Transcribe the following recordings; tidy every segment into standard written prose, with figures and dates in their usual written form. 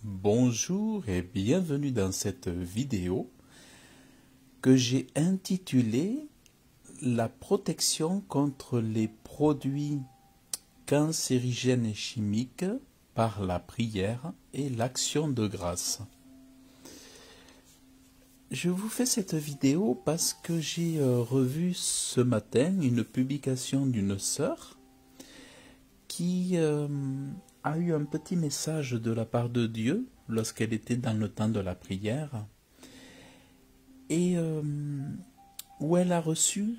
Bonjour et bienvenue dans cette vidéo que j'ai intitulée La protection contre les produits cancérigènes et chimiques par la prière et l'action de grâce. Je vous fais cette vidéo parce que j'ai revu ce matin une publication d'une sœur qui a eu un petit message de la part de Dieu lorsqu'elle était dans le temps de la prière et où elle a reçu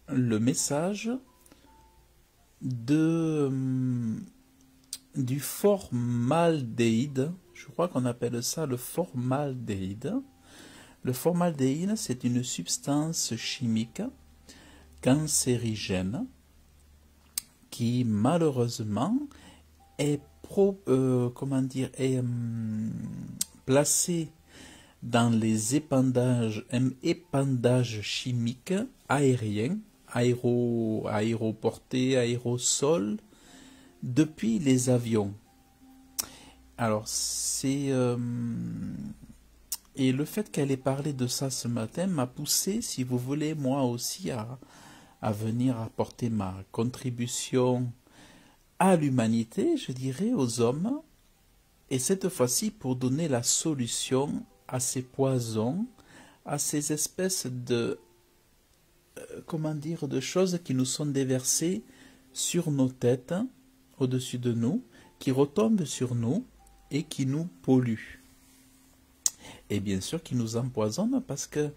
le message du formaldéhyde. Je crois qu'on appelle ça le formaldéhyde. Le formaldéhyde, c'est une substance chimique cancérigène qui malheureusement est placée dans les épandages chimiques aériens, aéroportés, aérosols, depuis les avions. Alors et le fait qu'elle ait parlé de ça ce matin m'a poussé, si vous voulez, moi aussi à venir apporter ma contribution à l'humanité, je dirais, aux hommes, et cette fois-ci pour donner la solution à ces poisons, à ces espèces de de choses qui nous sont déversées sur nos têtes, au-dessus de nous, qui retombent sur nous et qui nous polluent. Et bien sûr qui nous empoisonnent parce que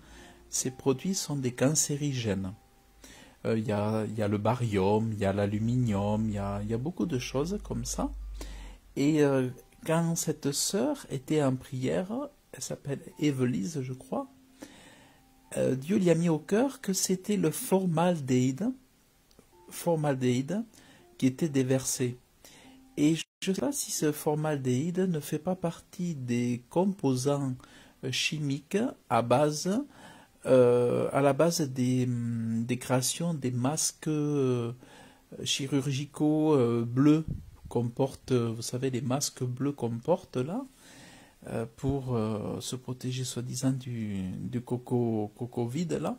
ces produits sont des cancérigènes. Il y a le barium, il y a l'aluminium, il y a beaucoup de choses comme ça. Et quand cette sœur était en prière, elle s'appelle Evelise, je crois, Dieu lui a mis au cœur que c'était le formaldéhyde qui était déversé. Et je ne sais pas si ce formaldéhyde ne fait pas partie des composants chimiques à la base des créations des masques chirurgicaux bleus qu'on porte, vous savez, les masques bleus qu'on porte là, pour se protéger soi-disant du Covid là.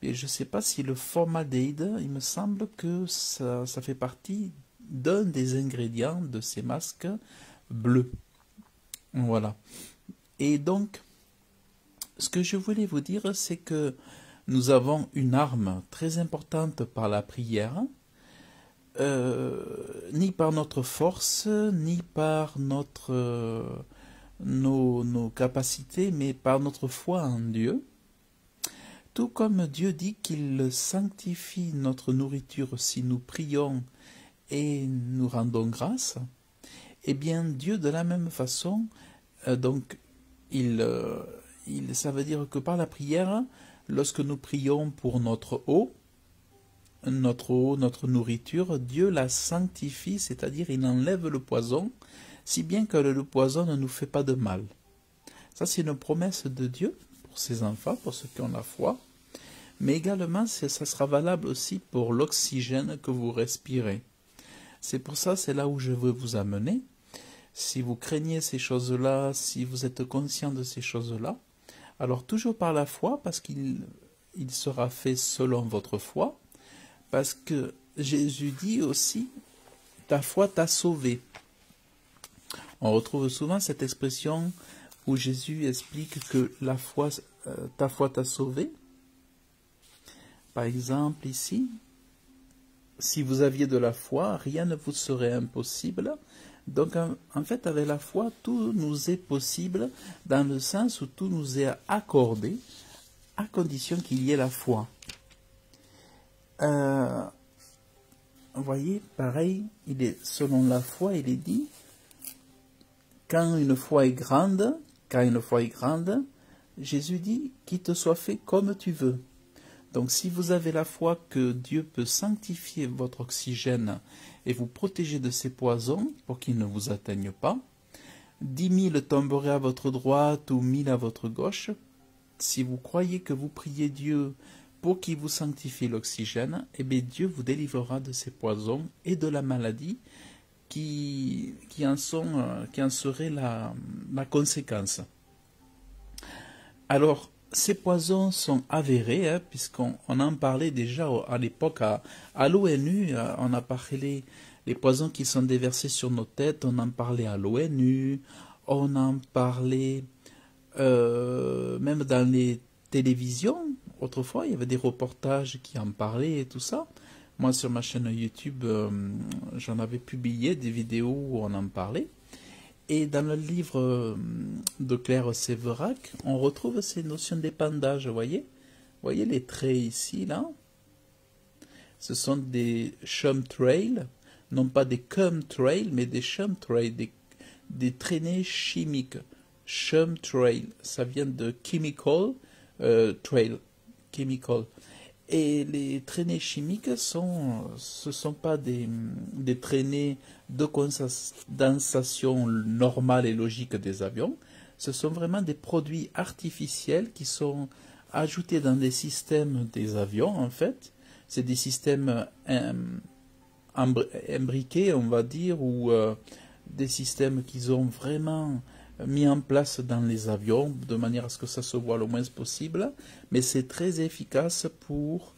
Et je ne sais pas si le formaldéhyde, il me semble que ça fait partie d'un des ingrédients de ces masques bleus. Voilà. Et donc, ce que je voulais vous dire, c'est que nous avons une arme très importante par la prière, ni par notre force, ni par nos capacités, mais par notre foi en Dieu. Tout comme Dieu dit qu'il sanctifie notre nourriture si nous prions et nous rendons grâce, eh bien Dieu de la même façon, ça veut dire que par la prière, lorsque nous prions pour notre eau, notre nourriture, Dieu la sanctifie, c'est-à-dire il enlève le poison, si bien que le poison ne nous fait pas de mal. Ça, c'est une promesse de Dieu pour ses enfants, pour ceux qui ont la foi, mais également, ça sera valable aussi pour l'oxygène que vous respirez. C'est pour ça, c'est là où je veux vous amener. Si vous craignez ces choses-là, si vous êtes conscient de ces choses-là, alors toujours par la foi, parce qu'il sera fait selon votre foi, parce que Jésus dit aussi, ta foi t'a sauvé. On retrouve souvent cette expression où Jésus explique que ta foi t'a sauvé. Par exemple ici, si vous aviez de la foi, rien ne vous serait impossible. Donc en fait, avec la foi, tout nous est possible dans le sens où tout nous est accordé à condition qu'il y ait la foi. Vous voyez, pareil, selon la foi, il est dit, quand une foi est grande, Jésus dit qu'il te soit fait comme tu veux. Donc si vous avez la foi que Dieu peut sanctifier votre oxygène et vous protéger de ces poisons pour qu'ils ne vous atteignent pas, 10 000 tomberaient à votre droite ou 1000 à votre gauche. Si vous croyez que vous priez Dieu pour qu'il vous sanctifie l'oxygène, eh bien Dieu vous délivrera de ces poisons et de la maladie qui qui en serait la conséquence. Alors, ces poisons sont avérés, hein, puisqu'on en parlait déjà à l'époque à l'ONU, on a parlé les poisons qui sont déversés sur nos têtes, on en parlait à l'ONU, on en parlait même dans les télévisions. Autrefois, il y avait des reportages qui en parlaient et tout ça. Moi, sur ma chaîne YouTube, j'en avais publié des vidéos où on en parlait. Et dans le livre de Claire Séverac, on retrouve ces notions d'épandage, vous voyez? Vous voyez les traits ici, là? Ce sont des chemtrails, non pas des chemtrails, mais des chemtrails, des traînées chimiques. Chemtrail, ça vient de chemical, trail, chemical. Et les traînées chimiques ce sont pas des traînées de condensation normale et logique des avions. Ce sont vraiment des produits artificiels qui sont ajoutés dans des systèmes des avions, en fait. C'est des systèmes imbriqués, on va dire, ou des systèmes qu'ils ont vraiment mis en place dans les avions, de manière à ce que ça se voit le moins possible, mais c'est très efficace pour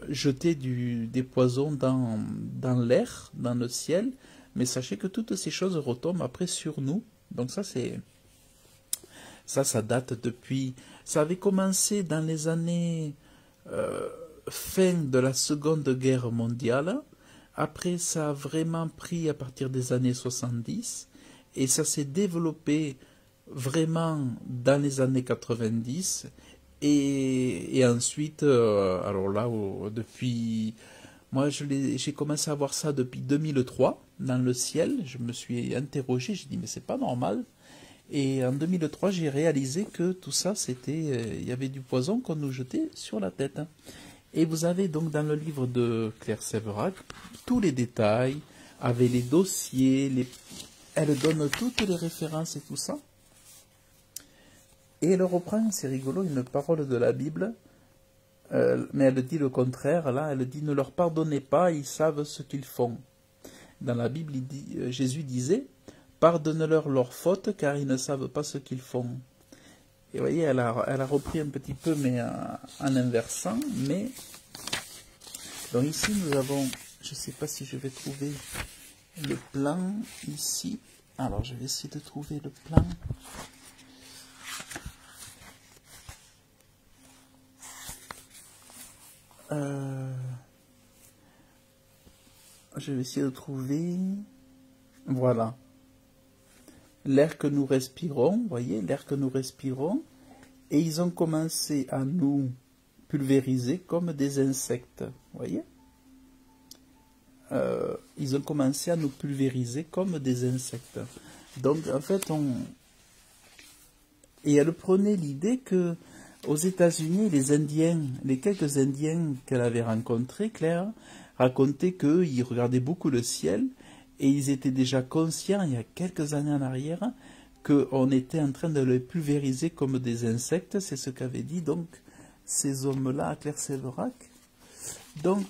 jeter des poisons dans l'air, dans le ciel, mais sachez que toutes ces choses retombent après sur nous, donc ça date depuis, ça avait commencé dans les années fin de la Seconde Guerre mondiale, après ça a vraiment pris à partir des années 70, et ça s'est développé vraiment dans les années 90. Et ensuite, alors là, depuis... Moi, j'ai commencé à voir ça depuis 2003, dans le ciel. Je me suis interrogé, j'ai dit, mais c'est pas normal. Et en 2003, j'ai réalisé que tout ça, c'était... il y avait du poison qu'on nous jetait sur la tête. Et vous avez donc dans le livre de Claire Séverac tous les détails, avec les dossiers, elle donne toutes les références et tout ça. Et elle reprend, c'est rigolo, une parole de la Bible, mais elle dit le contraire, là, elle dit « Ne leur pardonnez pas, ils savent ce qu'ils font ». Dans la Bible, Jésus disait « Pardonne-leur leurs fautes, car ils ne savent pas ce qu'ils font ». Et vous voyez, elle a repris un petit peu, mais en inversant, mais... Donc ici, nous avons, je ne sais pas si je vais trouver le plan ici. Alors, je vais essayer de trouver le plan. Je vais essayer de trouver... Voilà. L'air que nous respirons, vous voyez, l'air que nous respirons. Et ils ont commencé à nous pulvériser comme des insectes, vous voyez. Ils ont commencé à nous pulvériser comme des insectes. Donc, en fait, Et elle prenait l'idée que aux États-Unis, les quelques Indiens qu'elle avait rencontrés, Claire, racontaient qu'ils regardaient beaucoup le ciel et ils étaient déjà conscients, il y a quelques années en arrière, qu'on était en train de les pulvériser comme des insectes. C'est ce qu'avaient dit donc ces hommes-là à Claire Séverac. Donc,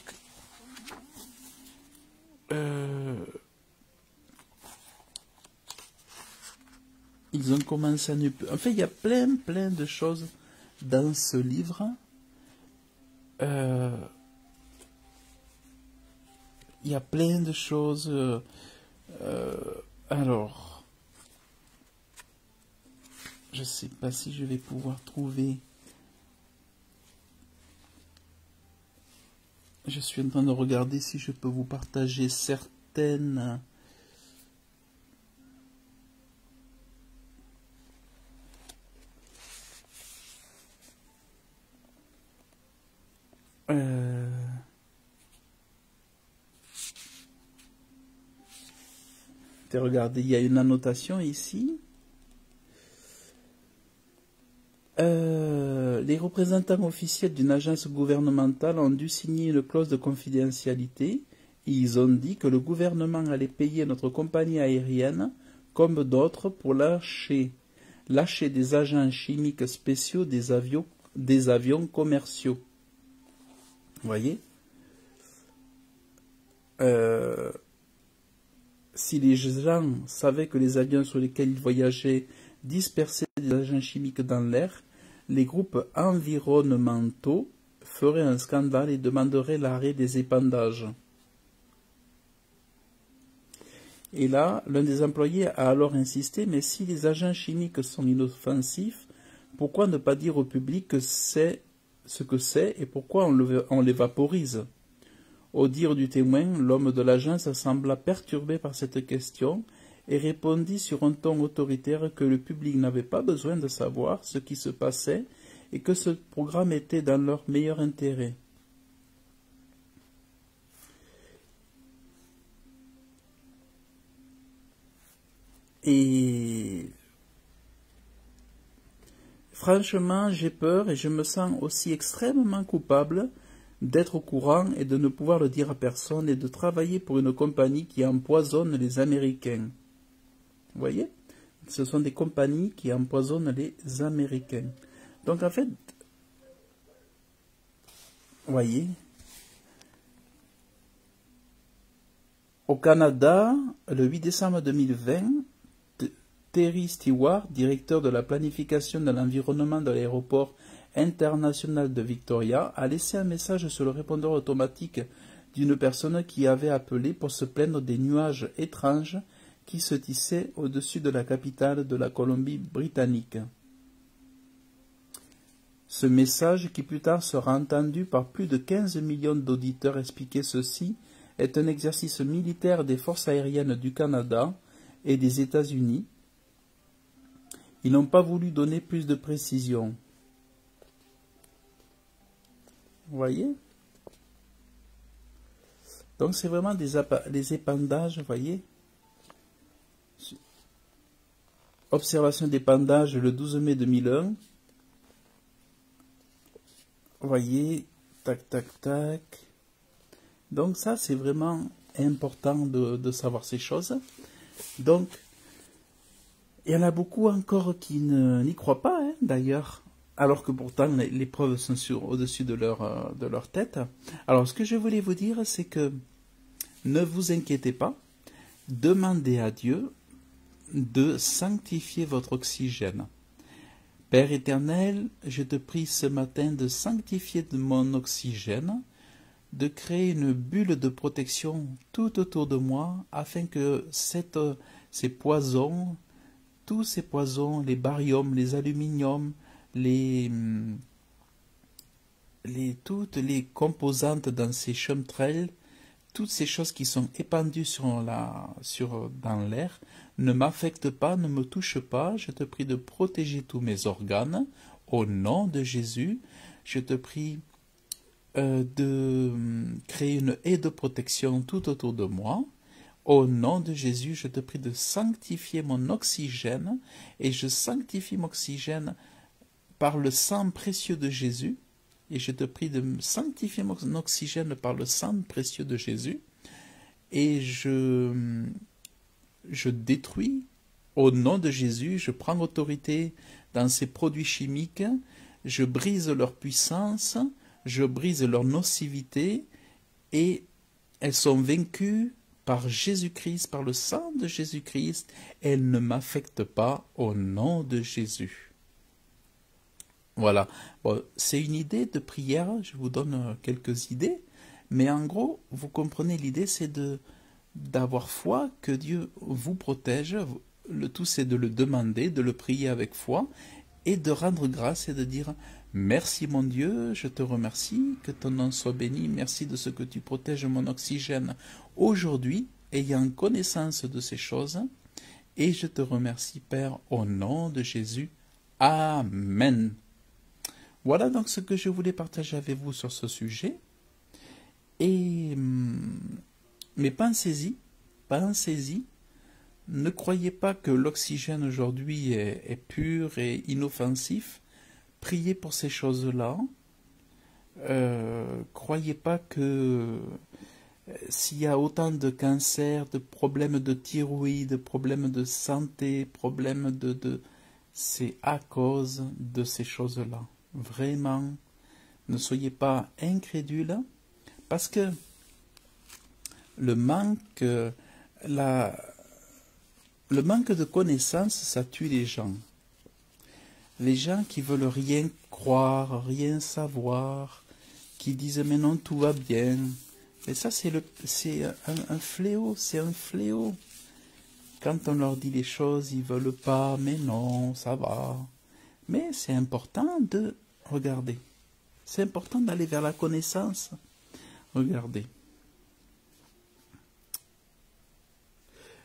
ils ont commencé à... En fait, il y a plein de choses dans ce livre. Il y a plein de choses. Alors, je ne sais pas si je vais pouvoir trouver... Je suis en train de regarder si je peux vous partager certaines... Regardez, il y a une annotation ici. Les représentants officiels d'une agence gouvernementale ont dû signer une clause de confidentialité. Ils ont dit que le gouvernement allait payer notre compagnie aérienne comme d'autres pour lâcher des agents chimiques spéciaux des avions commerciaux. Vous voyez? si les gens savaient que les avions sur lesquels ils voyageaient dispersaient des agents chimiques dans l'air, les groupes environnementaux feraient un scandale et demanderaient l'arrêt des épandages. Et là, l'un des employés a alors insisté, mais si les agents chimiques sont inoffensifs, pourquoi ne pas dire au public que c'est ce que c'est et pourquoi on les vaporise? Au dire du témoin, l'homme de l'agence sembla perturbé par cette question et répondit sur un ton autoritaire que le public n'avait pas besoin de savoir ce qui se passait et que ce programme était dans leur meilleur intérêt. Et franchement, j'ai peur et je me sens aussi extrêmement coupable d'être au courant et de ne pouvoir le dire à personne et de travailler pour une compagnie qui empoisonne les Américains. Vous voyez? Ce sont des compagnies qui empoisonnent les Américains. Donc en fait, vous voyez, au Canada, le 8 décembre 2020, Terry Stewart, directeur de la planification de l'environnement de l'aéroport international de Victoria, a laissé un message sur le répondeur automatique d'une personne qui avait appelé pour se plaindre des nuages étranges qui se tissaient au-dessus de la capitale de la Colombie-Britannique. Ce message, qui plus tard sera entendu par plus de 15 millions d'auditeurs, expliquait ceci, est un exercice militaire des forces aériennes du Canada et des États-Unis. Ils n'ont pas voulu donner plus de précision. Vous voyez? Donc c'est vraiment des épandages, vous voyez? Observation d'épandage le 12 mai 2001. Vous voyez? Tac, tac, tac. Donc ça, c'est vraiment important de savoir ces choses. Donc, il y en a beaucoup encore qui n'y croient pas, hein, d'ailleurs, alors que pourtant les preuves sont au-dessus de leur tête. Alors, ce que je voulais vous dire, c'est que ne vous inquiétez pas, demandez à Dieu de sanctifier votre oxygène. Père éternel, je te prie ce matin de sanctifier mon oxygène, de créer une bulle de protection tout autour de moi, afin que ces poisons, tous ces poisons, les baryons, les aluminiums, toutes les composantes dans ces chemtrails, toutes ces choses qui sont épandues dans l'air, ne m'affectent pas, ne me touchent pas. Je te prie de protéger tous mes organes. Au nom de Jésus, je te prie de créer une haie de protection tout autour de moi. Au nom de Jésus, je te prie de sanctifier mon oxygène, et je sanctifie mon oxygène par le sang précieux de Jésus, et je te prie de sanctifier mon oxygène par le sang précieux de Jésus, et je détruis, au nom de Jésus, je prends autorité dans ces produits chimiques, je brise leur puissance, je brise leur nocivité, et elles sont vaincues par Jésus-Christ, par le sang de Jésus-Christ, elles ne m'affectent pas au nom de Jésus. Voilà, bon, c'est une idée de prière, je vous donne quelques idées, mais en gros, vous comprenez, l'idée c'est d'avoir foi que Dieu vous protège, le tout c'est de le demander, de le prier avec foi, et de rendre grâce et de dire « Merci mon Dieu, je te remercie, que ton nom soit béni, merci de ce que tu protèges mon oxygène aujourd'hui, ayant connaissance de ces choses, et je te remercie Père, au nom de Jésus. Amen. » Voilà donc ce que je voulais partager avec vous sur ce sujet. Mais pensez-y, ne croyez pas que l'oxygène aujourd'hui est pur et inoffensif. Priez pour ces choses-là. Croyez pas que s'il y a autant de cancers, de problèmes de thyroïde, de problèmes de santé, problèmes c'est à cause de ces choses-là. Vraiment, ne soyez pas incrédules, parce que le manque le manque de connaissances, ça tue les gens. Les gens qui veulent rien croire, rien savoir, qui disent mais non, tout va bien. Et ça, c'est un fléau, c'est un fléau. Quand on leur dit les choses, ils veulent pas, mais non, ça va. Mais c'est important de regarder. C'est important d'aller vers la connaissance. Regardez.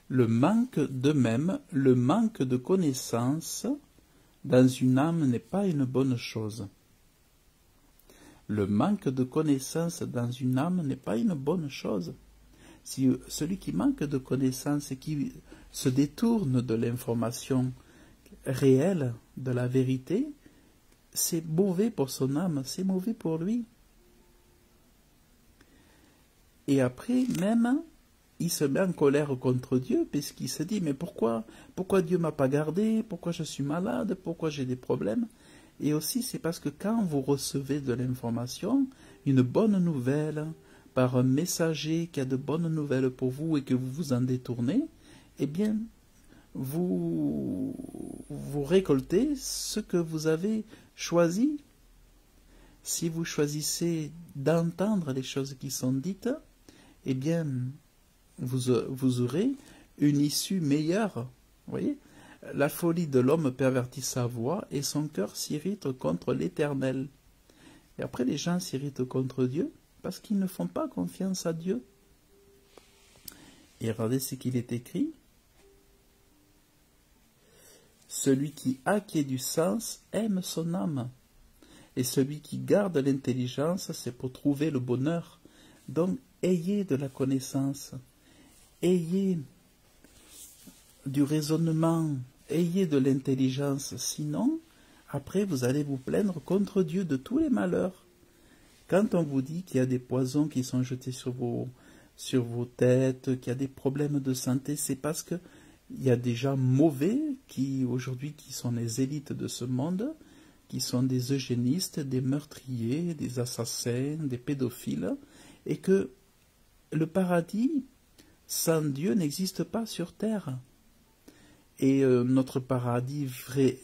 Le manque de connaissance dans une âme n'est pas une bonne chose. Le manque de connaissance dans une âme n'est pas une bonne chose. Si celui qui manque de connaissance et qui se détourne de l'information réelle, de la vérité, c'est mauvais pour son âme, c'est mauvais pour lui. Et après, même, il se met en colère contre Dieu, puisqu'il se dit, mais pourquoi Dieu m'a pas gardé? Pourquoi je suis malade? Pourquoi j'ai des problèmes? Et aussi, c'est parce que quand vous recevez de l'information, une bonne nouvelle, par un messager qui a de bonnes nouvelles pour vous et que vous vous en détournez, eh bien, vous récoltez ce que vous avez choisi. Si vous choisissez d'entendre les choses qui sont dites, eh bien, vous aurez une issue meilleure. Vous voyez, la folie de l'homme pervertit sa voix et son cœur s'irrite contre l'Éternel. Et après, les gens s'irritent contre Dieu parce qu'ils ne font pas confiance à Dieu. Et regardez ce qu'il est écrit. Celui qui acquiert du sens aime son âme. Et celui qui garde l'intelligence, c'est pour trouver le bonheur. Donc, ayez de la connaissance. Ayez du raisonnement. Ayez de l'intelligence. Sinon, après, vous allez vous plaindre contre Dieu de tous les malheurs. Quand on vous dit qu'il y a des poisons qui sont jetés sur vos têtes, qu'il y a des problèmes de santé, c'est parce que il y a des gens mauvais qui sont les élites de ce monde, qui sont des eugénistes, des meurtriers, des assassins, des pédophiles, et que le paradis sans Dieu n'existe pas sur terre. Et notre paradis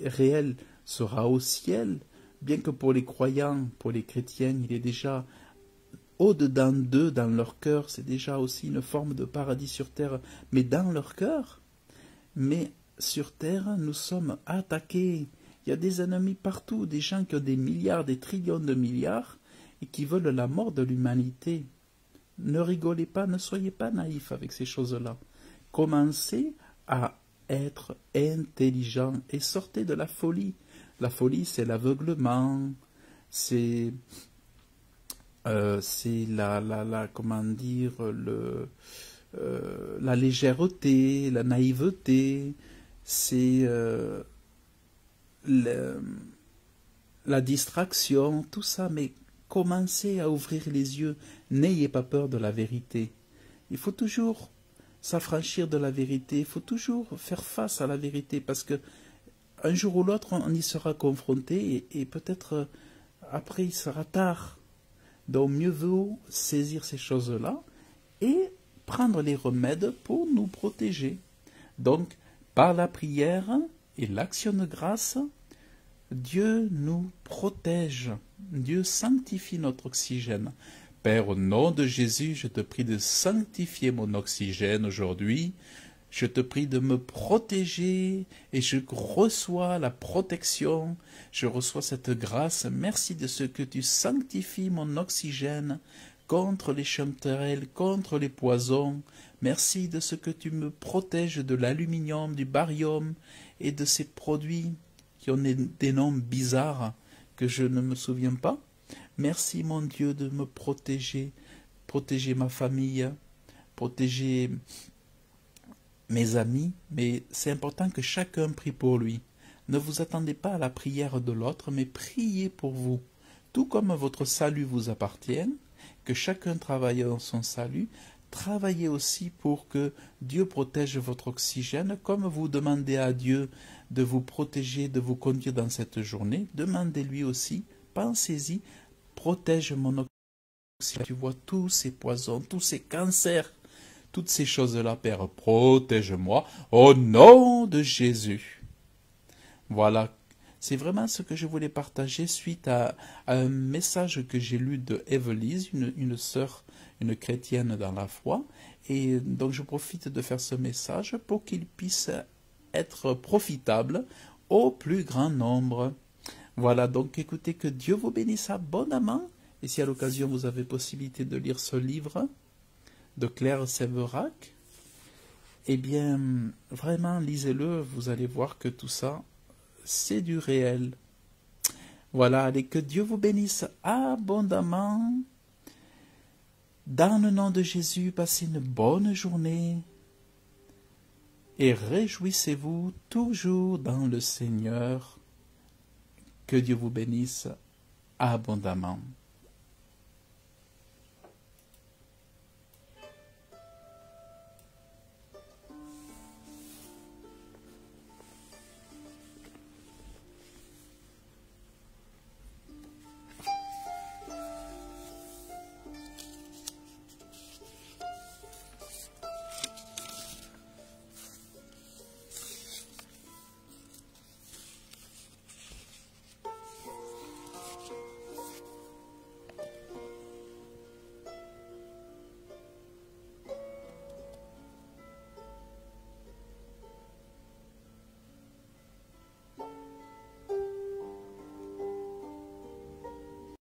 réel sera au ciel, bien que pour les croyants, pour les chrétiens, il est déjà au-dedans d'eux, dans leur cœur, c'est déjà aussi une forme de paradis sur terre, mais dans leur cœur. Mais sur terre, nous sommes attaqués. Il y a des ennemis partout, des gens qui ont des milliards, des trillions de milliards, et qui veulent la mort de l'humanité. Ne rigolez pas, ne soyez pas naïfs avec ces choses-là. Commencez à être intelligent et sortez de la folie. La folie, c'est l'aveuglement, c'est comment dire, la légèreté, la naïveté, c'est la distraction, tout ça, mais commencez à ouvrir les yeux, n'ayez pas peur de la vérité. Il faut toujours s'affranchir de la vérité, il faut toujours faire face à la vérité, parce que un jour ou l'autre, on y sera confronté, et peut-être après, il sera tard. Donc mieux vaut saisir ces choses-là, et prendre les remèdes pour nous protéger. Donc, par la prière et l'action de grâce, Dieu nous protège. Dieu sanctifie notre oxygène. Père, au nom de Jésus, je te prie de sanctifier mon oxygène aujourd'hui. Je te prie de me protéger et je reçois la protection. Je reçois cette grâce. Merci de ce que tu sanctifies mon oxygène contre les chemtrails, contre les poisons. Merci de ce que tu me protèges de l'aluminium, du barium et de ces produits qui ont des noms bizarres que je ne me souviens pas. Merci mon Dieu de me protéger, protéger ma famille, protéger mes amis, mais c'est important que chacun prie pour lui. Ne vous attendez pas à la prière de l'autre, mais priez pour vous. Tout comme votre salut vous appartient, que chacun travaille dans son salut, travaillez aussi pour que Dieu protège votre oxygène, comme vous demandez à Dieu de vous protéger, de vous conduire dans cette journée. Demandez-lui aussi, pensez-y, protège mon oxygène. Tu vois tous ces poisons, tous ces cancers, toutes ces choses-là, Père, protège-moi au nom de Jésus. Voilà, c'est vraiment ce que je voulais partager suite à un message que j'ai lu de Evelise, une sœur, une chrétienne dans la foi. Et donc je profite de faire ce message pour qu'il puisse être profitable au plus grand nombre. Voilà, donc écoutez, que Dieu vous bénisse abondamment. Et si à l'occasion vous avez possibilité de lire ce livre de Claire Séverac, eh bien, vraiment, lisez-le, vous allez voir que tout ça, c'est du réel. Voilà, allez, que Dieu vous bénisse abondamment. Dans le nom de Jésus, passez une bonne journée et réjouissez-vous toujours dans le Seigneur. Que Dieu vous bénisse abondamment.